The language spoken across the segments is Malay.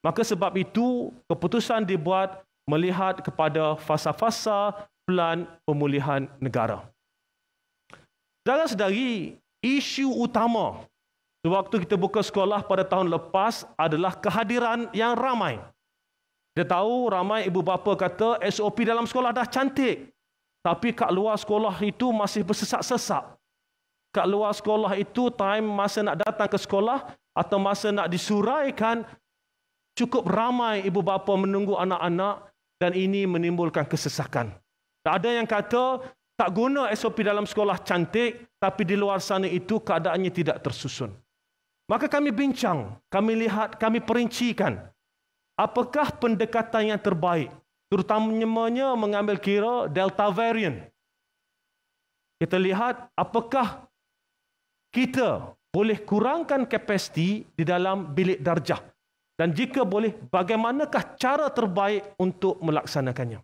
Maka sebab itu, keputusan dibuat melihat kepada fasa-fasa plan pemulihan negara. Saudara-saudari, isu utama sewaktu kita buka sekolah pada tahun lepas adalah kehadiran yang ramai. Kita tahu ramai ibu bapa kata SOP dalam sekolah dah cantik, tapi kat luar sekolah itu masih bersesak-sesak. Kat luar sekolah itu time masa nak datang ke sekolah atau masa nak disuraikan, cukup ramai ibu bapa menunggu anak-anak dan ini menimbulkan kesesakan. Ada yang kata tak guna SOP dalam sekolah cantik, tapi di luar sana itu keadaannya tidak tersusun. Maka kami bincang, kami lihat, kami perincikan apakah pendekatan yang terbaik, terutamanya mengambil kira Delta variant. Kita lihat apakah kita boleh kurangkan kapasiti di dalam bilik darjah. Dan jika boleh, bagaimanakah cara terbaik untuk melaksanakannya.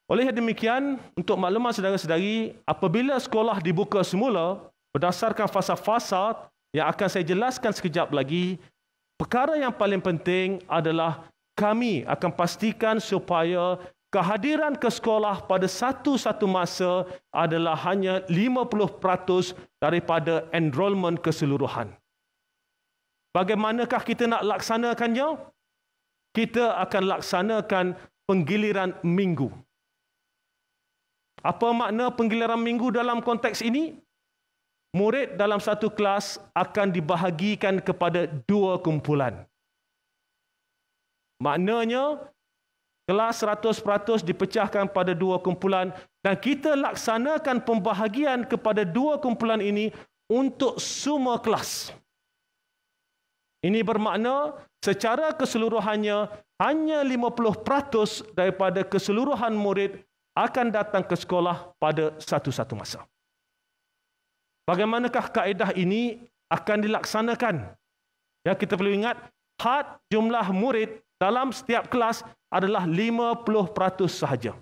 Oleh demikian, untuk makluman saudara-saudari, apabila sekolah dibuka semula, berdasarkan fasa-fasa yang akan saya jelaskan sekejap lagi, perkara yang paling penting adalah kami akan pastikan supaya kehadiran ke sekolah pada satu-satu masa adalah hanya 50% daripada enrolment keseluruhan. Bagaimanakah kita nak laksanakannya? Kita akan laksanakan penggiliran minggu. Apa makna penggiliran minggu dalam konteks ini? Murid dalam satu kelas akan dibahagikan kepada 2 kumpulan. Maknanya, kelas 100% dipecahkan pada 2 kumpulan dan kita laksanakan pembahagian kepada 2 kumpulan ini untuk semua kelas. Ini bermakna secara keseluruhannya hanya 50% daripada keseluruhan murid akan datang ke sekolah pada satu-satu masa. Bagaimanakah kaedah ini akan dilaksanakan? Ya, kita perlu ingat, had jumlah murid dalam setiap kelas adalah 50% sahaja.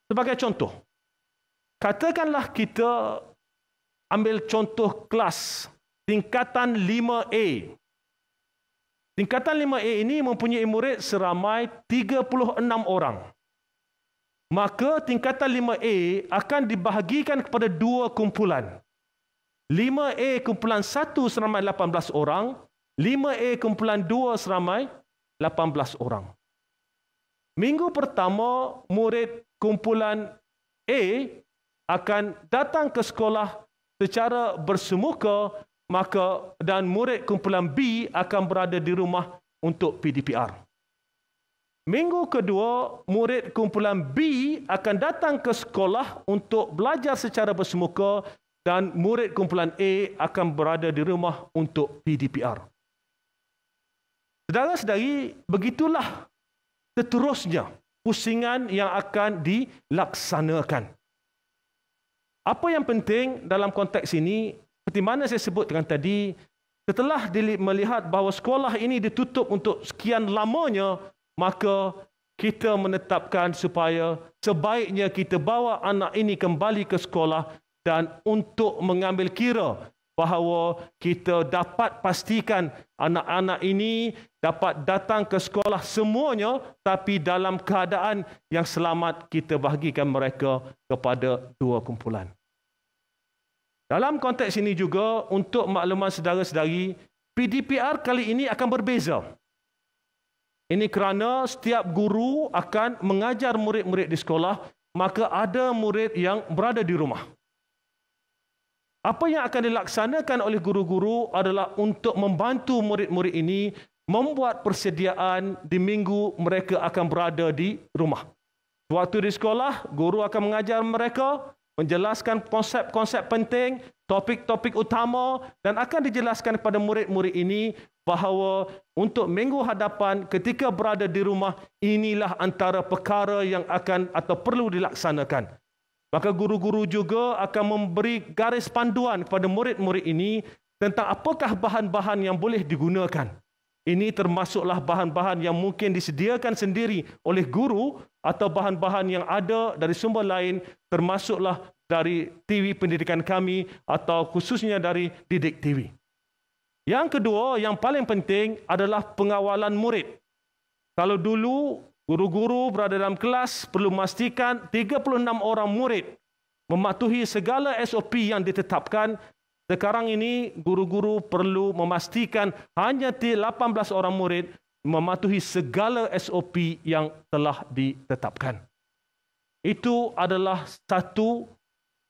Sebagai contoh, katakanlah kita ambil contoh kelas tingkatan 5A. Tingkatan 5A ini mempunyai murid seramai 36 orang. Maka tingkatan 5A akan dibahagikan kepada 2 kumpulan. 5A kumpulan 1 seramai 18 orang, 5A kumpulan 2 seramai 18 orang. Minggu pertama, murid kumpulan A akan datang ke sekolah secara bersemuka, dan murid kumpulan B akan berada di rumah untuk PDPR. Minggu kedua, murid kumpulan B akan datang ke sekolah untuk belajar secara bersemuka dan murid kumpulan A akan berada di rumah untuk PDPR. Saudara-saudari, begitulah seterusnya pusingan yang akan dilaksanakan. Apa yang penting dalam konteks ini, seperti mana saya sebutkan tadi, setelah melihat bahawa sekolah ini ditutup untuk sekian lamanya, maka kita menetapkan supaya sebaiknya kita bawa anak ini kembali ke sekolah dan untuk mengambil kira bahawa kita dapat pastikan anak-anak ini dapat datang ke sekolah semuanya, tapi dalam keadaan yang selamat kita bahagikan mereka kepada 2 kumpulan. Dalam konteks ini juga, untuk makluman saudara-saudari, PDPR kali ini akan berbeza. Ini kerana setiap guru akan mengajar murid-murid di sekolah, maka ada murid yang berada di rumah. Apa yang akan dilaksanakan oleh guru-guru adalah untuk membantu murid-murid ini membuat persediaan di minggu mereka akan berada di rumah. Waktu di sekolah, guru akan mengajar mereka, menjelaskan konsep-konsep penting, topik-topik utama, dan akan dijelaskan kepada murid-murid ini bahawa untuk minggu hadapan ketika berada di rumah, inilah antara perkara yang akan atau perlu dilaksanakan. Maka guru-guru juga akan memberi garis panduan kepada murid-murid ini tentang apakah bahan-bahan yang boleh digunakan. Ini termasuklah bahan-bahan yang mungkin disediakan sendiri oleh guru atau bahan-bahan yang ada dari sumber lain, termasuklah dari TV pendidikan kami atau khususnya dari Didik TV. Yang kedua, yang paling penting adalah pengawalan murid. Kalau dulu guru-guru berada dalam kelas perlu memastikan 36 orang murid mematuhi segala SOP yang ditetapkan. Sekarang ini guru-guru perlu memastikan hanya 18 orang murid mematuhi segala SOP yang telah ditetapkan. Itu adalah satu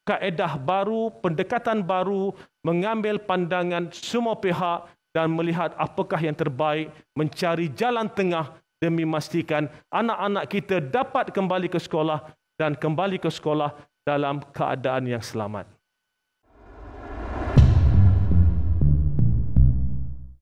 kaedah baru, pendekatan baru, mengambil pandangan semua pihak dan melihat apakah yang terbaik, mencari jalan tengah demi memastikan anak-anak kita dapat kembali ke sekolah dan kembali ke sekolah dalam keadaan yang selamat.